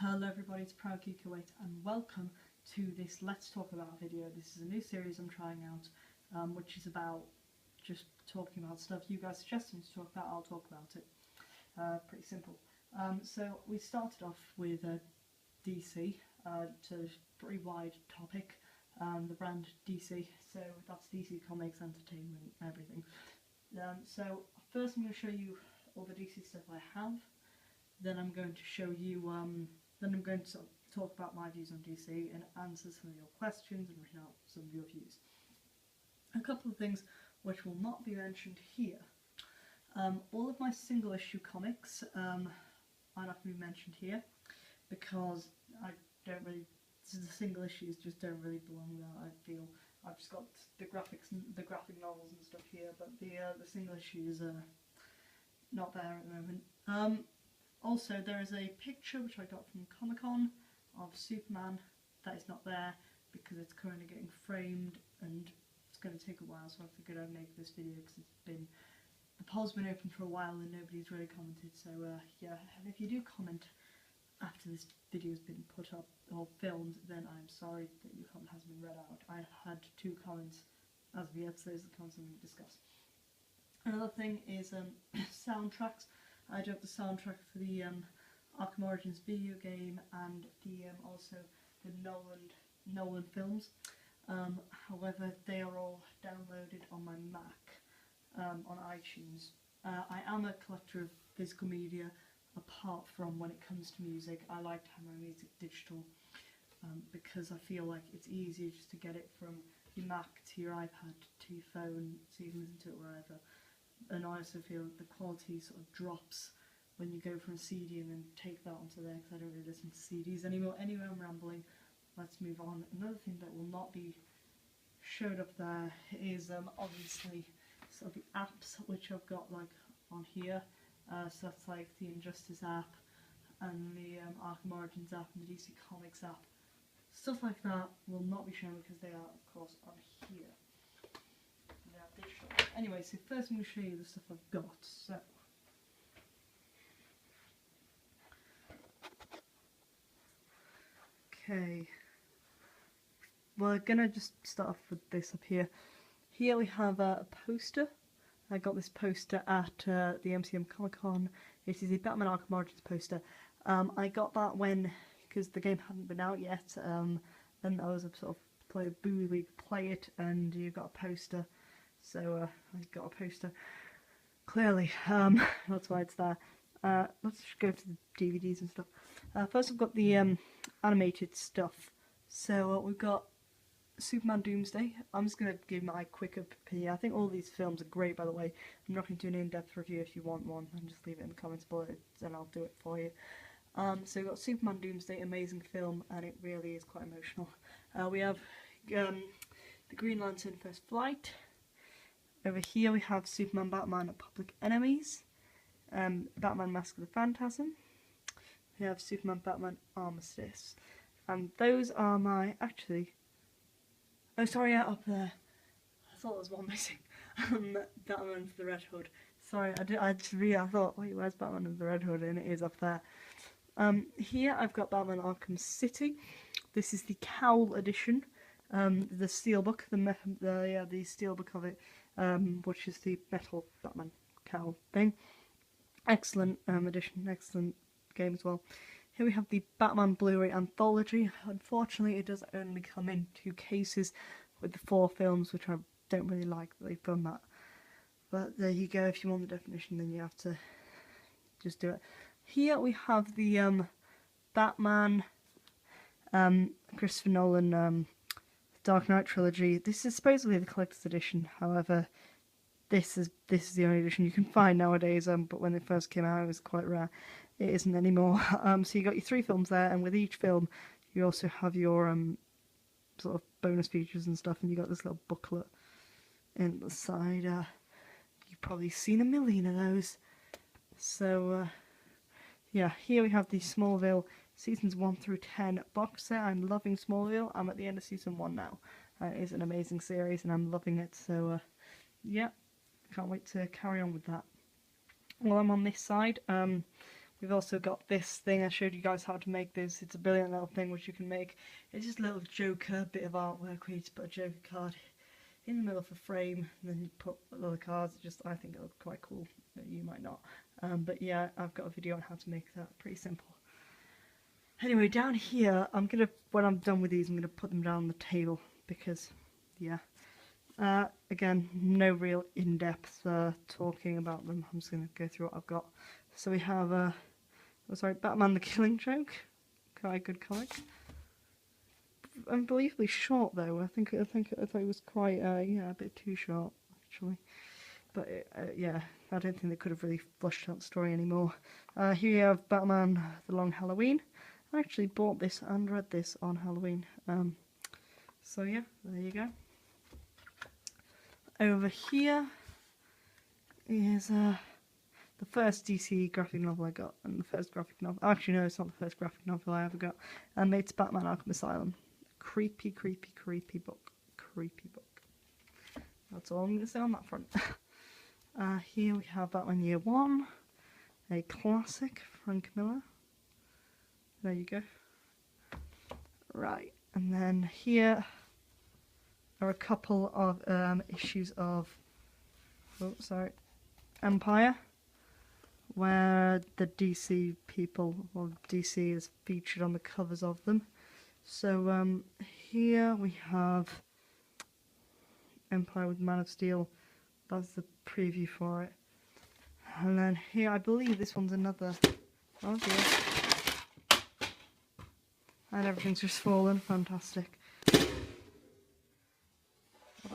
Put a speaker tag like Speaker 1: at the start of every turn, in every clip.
Speaker 1: Hello everybody, it's Proud Geek Kuwait and welcome to this Let's Talk About video. This is a new series I'm trying out, which is about just talking about stuff you guys suggested to talk about. I'll talk about it. Pretty simple. So we started off with DC, it's a pretty wide topic, the brand DC, so that's DC Comics, Entertainment, everything. So first I'm going to show you all the DC stuff I have, then I'm going to show you then I'm going to sort of talk about my views on DC and answer some of your questions and read out some of your views. A couple of things which will not be mentioned here. All of my single issue comics are not going to be mentioned here because I don't really, the single issues just don't really belong there. I feel I've just got the graphic novels and stuff here, but the single issues are not there at the moment. Also, there is a picture which I got from Comic-Con of Superman that is not there because it's currently getting framed and it's going to take a while, so I figured I'd make this video because the poll's been open for a while and nobody's really commented, so yeah, and if you do comment after this video has been put up or filmed, then I'm sorry that your comment hasn't been read out. I had 2 comments as of yet, so those are the comments I'm going to discuss. Another thing is soundtracks. I do have the soundtrack for the Arkham Origins video game and also the Nolan films. However, they are all downloaded on my Mac on iTunes. I am a collector of physical media. Apart from when it comes to music, I like to have my music digital because I feel like it's easier just to get it from your Mac to your iPad to your phone so you can listen to it wherever. And I also feel that the quality sort of drops when you go from a CD and then take that onto there, because I don't really listen to CDs anymore. Anyway, I'm rambling. Let's move on. Another thing that will not be showed up there is obviously sort of the apps which I've got like on here. So that's like the Injustice app and the Arkham Origins app and the DC Comics app. Stuff like that will not be shown because they are, of course, on here. Anyway, so first I'm going to show you the stuff I've got. So, okay, we're going to just start off with this up here. Here we have a poster. I got this poster at the MCM Comic Con. It is a Batman Arkham Origins poster. I got that because the game hadn't been out yet, and I was a sort of play a booth where you could play it, and you got a poster. So I got a poster. Clearly, that's why it's there. Let's just go to the DVDs and stuff. First, I've got the animated stuff. So we've got Superman Doomsday. I'm just going to give my quick opinion. I think all these films are great, by the way. I'm not going to do an in-depth review. If you want one, and just leave it in the comments below, and I'll do it for you. So we've got Superman Doomsday, amazing film, and it really is quite emotional. We have the Green Lantern First Flight. Over here we have Superman, Batman, Public Enemies, Batman Mask of the Phantasm. We have Superman, Batman, Armistice. And those are my, actually, oh sorry, yeah, up there. I thought there was one missing. Batman for the Red Hood. Sorry, I thought, wait, where's Batman and the Red Hood? And it is up there. Here I've got Batman Arkham City. This is the Cowl edition. The steelbook, the steelbook of it, which is the metal Batman cowl thing. Excellent edition, excellent game as well. Here we have the Batman Blu-ray Anthology. Unfortunately, it does only come in 2 cases with the 4 films, which I don't really like that they've done that. But there you go. If you want the definition, then you have to just do it. Here we have the Batman, Christopher Nolan. Dark Knight trilogy. This is supposedly the collector's edition. However, this is the only edition you can find nowadays. But when it first came out, it was quite rare. It isn't anymore. So you got your 3 films there, and with each film, you also have your sort of bonus features and stuff. And you got this little booklet in the side. You've probably seen a million of those. So yeah, here we have the Smallville Seasons 1 through 10 box set. I'm loving Smallville. I'm at the end of Season 1 now. It is an amazing series and I'm loving it, so yeah, can't wait to carry on with that. While I'm on this side, We've also got this thing. I showed you guys how to make this. It's a brilliant little thing which you can make. It's just a little Joker, bit of artwork where you just put a Joker card in the middle of a frame, and then you put other cards. I think it looks quite cool. You might not. But yeah, I've got a video on how to make that. Pretty simple. Anyway, down here, when I'm done with these, I'm gonna put them down on the table because, yeah. Again, no real in-depth talking about them. I'm just gonna go through what I've got. So we have, Batman the Killing Joke. Quite a good comic. Unbelievably short though. I thought it was quite, a bit too short actually. But yeah, I don't think they could have really fleshed out the story anymore. Here you have Batman the Long Halloween. I actually bought this and read this on Halloween. So yeah, there you go. Over here is the first DC graphic novel I got, and the first graphic novel. Actually, no, it's not the first graphic novel I ever got. And it's Batman Arkham Asylum. Creepy, creepy, creepy book. Creepy book. That's all I'm going to say on that front. Here we have Batman Year One, a classic, Frank Miller. There you go. Right, and then here are a couple of issues of Empire, where the DC people, or DC is featured on the covers of them. So here we have Empire with Man of Steel. That's the preview for it. And then here, I believe this one's another. Oh dear. And everything's just fallen. Fantastic.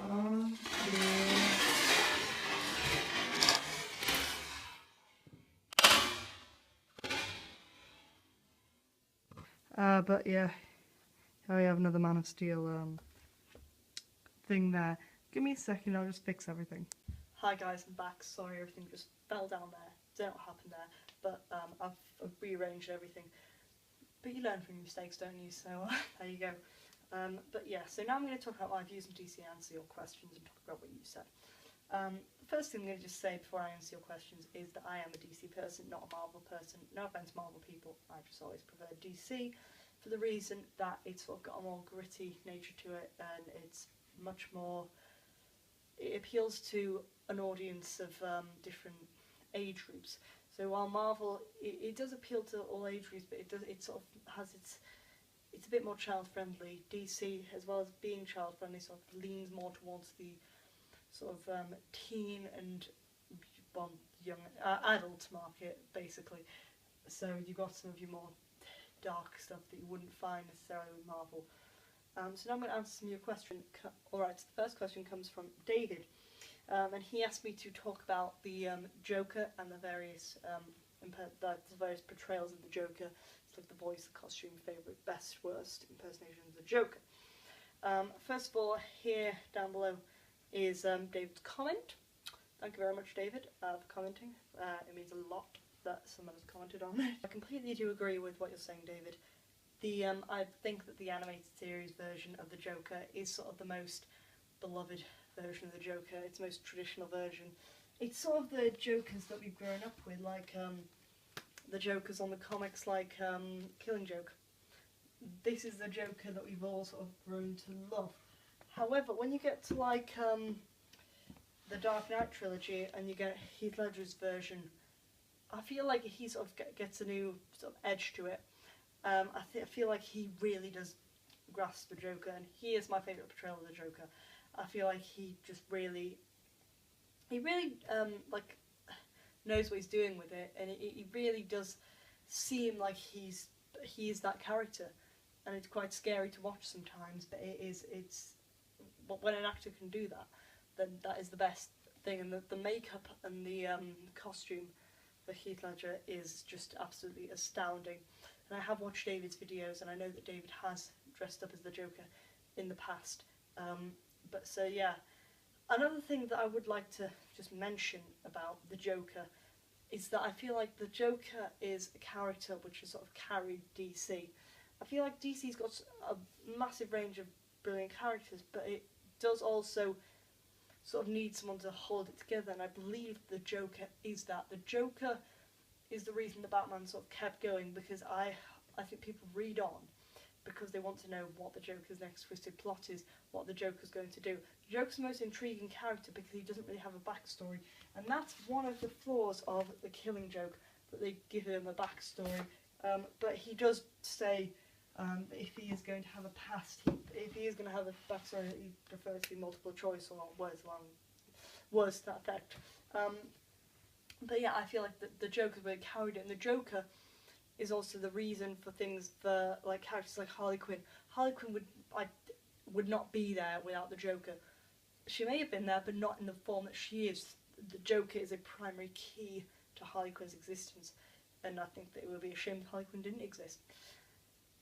Speaker 1: Oh dear. But yeah, here we have another Man of Steel thing there. Give me a second, I'll just fix everything. Hi guys, I'm back. Sorry, everything just fell down there. Don't know what happened there, but I've rearranged everything. But you learn from your mistakes, don't you? So there you go. But yeah, so now I'm going to talk about my views on DC and answer your questions and talk about what you said. The first thing I'm going to just say before I answer your questions is that I am a DC person, not a Marvel person. No offense, Marvel people, I just always prefer DC for the reason that it's sort of got a more gritty nature to it, and it's much more. It appeals to an audience of different age groups. So while Marvel, it does appeal to all age groups, but it sort of has it's a bit more child friendly. DC, as well as being child friendly, sort of leans more towards the sort of teen and young adult market, basically. So you've got some of your more dark stuff that you wouldn't find necessarily with Marvel. So now I'm going to answer some of your questions. Alright, so the first question comes from David, and he asked me to talk about the Joker and the various portrayals of the Joker. It's like the voice, the costume, favourite, best, worst impersonation of the Joker. First of all, here down below is David's comment. Thank you very much, David, for commenting. It means a lot that someone has commented on it. I completely do agree with what you're saying, David. I think that the animated series version of the Joker is sort of the most beloved version of the Joker. It's the most traditional version. It's sort of the Jokers that we've grown up with, like the Jokers on the comics, like Killing Joke. This is the Joker that we've all sort of grown to love. However, when you get to like the Dark Knight trilogy and you get Heath Ledger's version, I feel like he sort of gets a new sort of edge to it. I feel like he really does grasp the Joker, and he is my favourite portrayal of the Joker. I feel like he just really, like knows what he's doing with it, and he really does seem like he is that character, and it's quite scary to watch sometimes. But but when an actor can do that, then that is the best thing. And the makeup and the costume for Heath Ledger is just absolutely astounding. And I have watched David's videos, and I know that David has dressed up as the Joker in the past. But so yeah, another thing that I would like to just mention about the Joker is that I feel like the Joker is a character which has sort of carried DC. I feel like DC's got a massive range of brilliant characters, but it does also sort of need someone to hold it together, and I believe the Joker is that. The Joker is the reason the Batman sort of kept going, because I think people read on because they want to know what the Joker's next twisted plot is, what the Joker's going to do. The Joker's the most intriguing character because he doesn't really have a backstory, and that's one of the flaws of the Killing Joke, that they give him a backstory. But he does say that if he is going to have a past, if he is going to have a backstory, he prefers to be multiple choice or words to that effect. But yeah, I feel like the Joker's really carried it, and the Joker is also the reason for things for like characters like Harley Quinn. Harley Quinn would not be there without the Joker. She may have been there, but not in the form that she is. The Joker is a primary key to Harley Quinn's existence, and I think that it would be a shame if Harley Quinn didn't exist.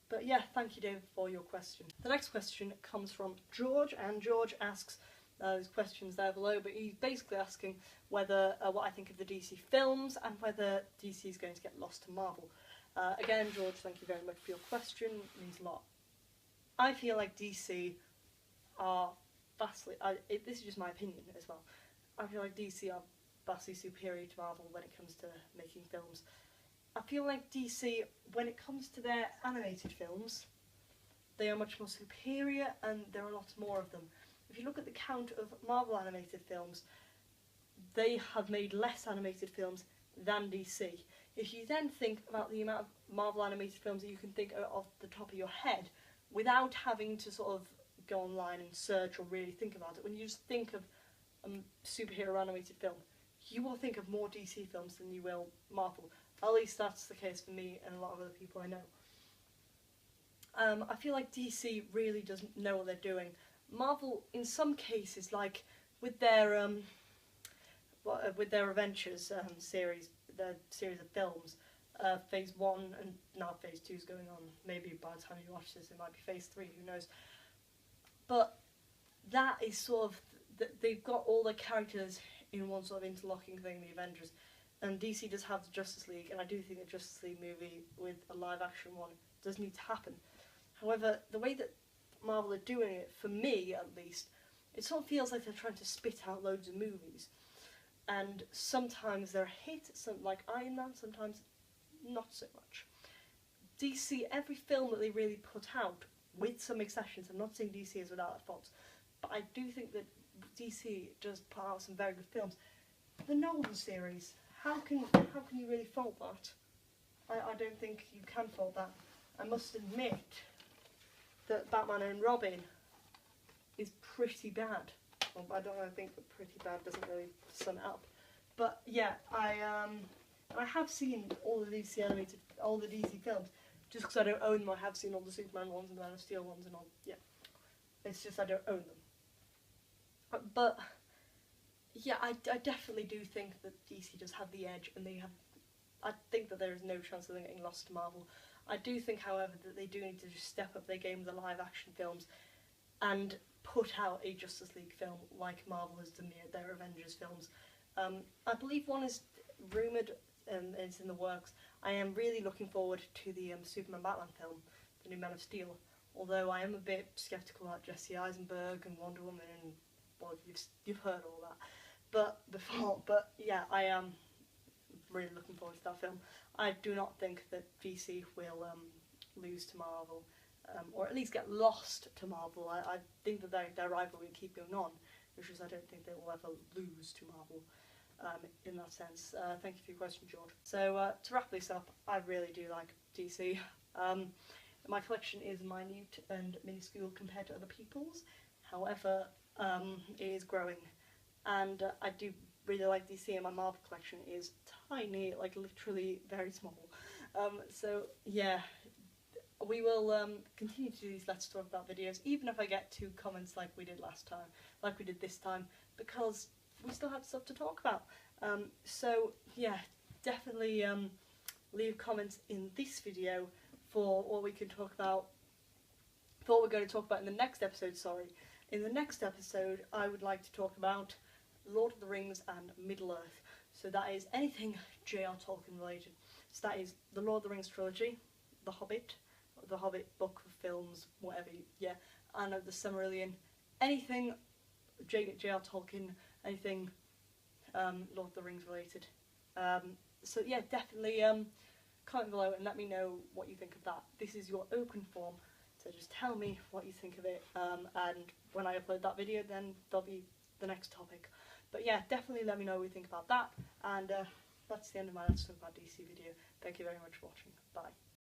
Speaker 1: But yeah, thank you, David, for your question. The next question comes from George, and George asks, there's questions there below, but he's basically asking whether what I think of the DC films and whether DC is going to get lost to Marvel. Again, George, thank you very much for your question. It means a lot. I feel like DC are vastly... this is just my opinion as well. I feel like DC are vastly superior to Marvel when it comes to making films. I feel like DC, when it comes to their animated films, they are much more superior, and there are lots more of them. If you look at the count of Marvel animated films, they have made less animated films than DC. If you then think about the amount of Marvel animated films that you can think of off the top of your head, without having to sort of go online and search or really think about it, when you just think of a superhero animated film, you will think of more DC films than you will Marvel. At least that's the case for me and a lot of other people I know. I feel like DC really doesn't know what they're doing. Marvel, in some cases, like with their Adventures series, their series of films, Phase 1 and now Phase 2 is going on. Maybe by the time you watch this, it might be Phase 3. Who knows? But that is sort of they've got all the characters in one sort of interlocking thing, the Avengers. And DC does have the Justice League, and I do think a Justice League movie with a live-action one does need to happen. However, the way that Marvel are doing it, for me at least, it sort of feels like they're trying to spit out loads of movies. And sometimes they're a hit, like Iron Man, sometimes not so much. DC, every film that they really put out, with some exceptions, I'm not saying DC is without faults, but I do think that DC does put out some very good films. The Nolan series, how can you really fault that? I don't think you can fault that. I must admit that Batman and Robin is pretty bad. Well, I don't know, I think that pretty bad doesn't really sum it up. But yeah, I have seen all the DC films, just because I don't own them. I have seen all the Superman ones and the Man of Steel ones and all. Yeah, it's just I don't own them. But yeah, I definitely do think that DC does have the edge, and I think that there is no chance of them getting lost to Marvel. I do think, however, that they do need to just step up their game with the live-action films and put out a Justice League film like Marvel has done their Avengers films. I believe one is rumoured and it's in the works. I am really looking forward to the Superman Batman film, the new Man of Steel, although I am a bit sceptical about Jesse Eisenberg and Wonder Woman, and well, you've heard all that. But yeah, I am really looking forward to that film. I do not think that DC will lose to Marvel, or at least get lost to Marvel. I think that their rivalry will keep going on, which is I don't think they will ever lose to Marvel in that sense. Thank you for your question, George. So to wrap this up, I really do like DC. My collection is minute and minuscule compared to other people's. However, it is growing, and I do really like DC, and my Marvel collection is tiny, like literally very small. So yeah, we will continue to do these Let's Talk About videos, even if I get 2 comments like we did last time, like we did this time, because we still have stuff to talk about. So yeah, definitely leave comments in this video for what we can talk about, for what we're going to talk about in the next episode, sorry. In the next episode, I would like to talk about Lord of the Rings and Middle-earth. So that is anything J.R. Tolkien related. So that is the Lord of the Rings trilogy, the Hobbit book of films, whatever, yeah, and the Silmarillion. Anything J.R. Tolkien, anything Lord of the Rings related.
Speaker 2: So yeah, definitely comment below and let me know what you think of that. This is your open form, so just tell me what you think of it, and when I upload that video then there'll be the next topic. But yeah, definitely let me know what you think about that, and that's the end of my Let's Talk About DC video. Thank you very much for watching. Bye.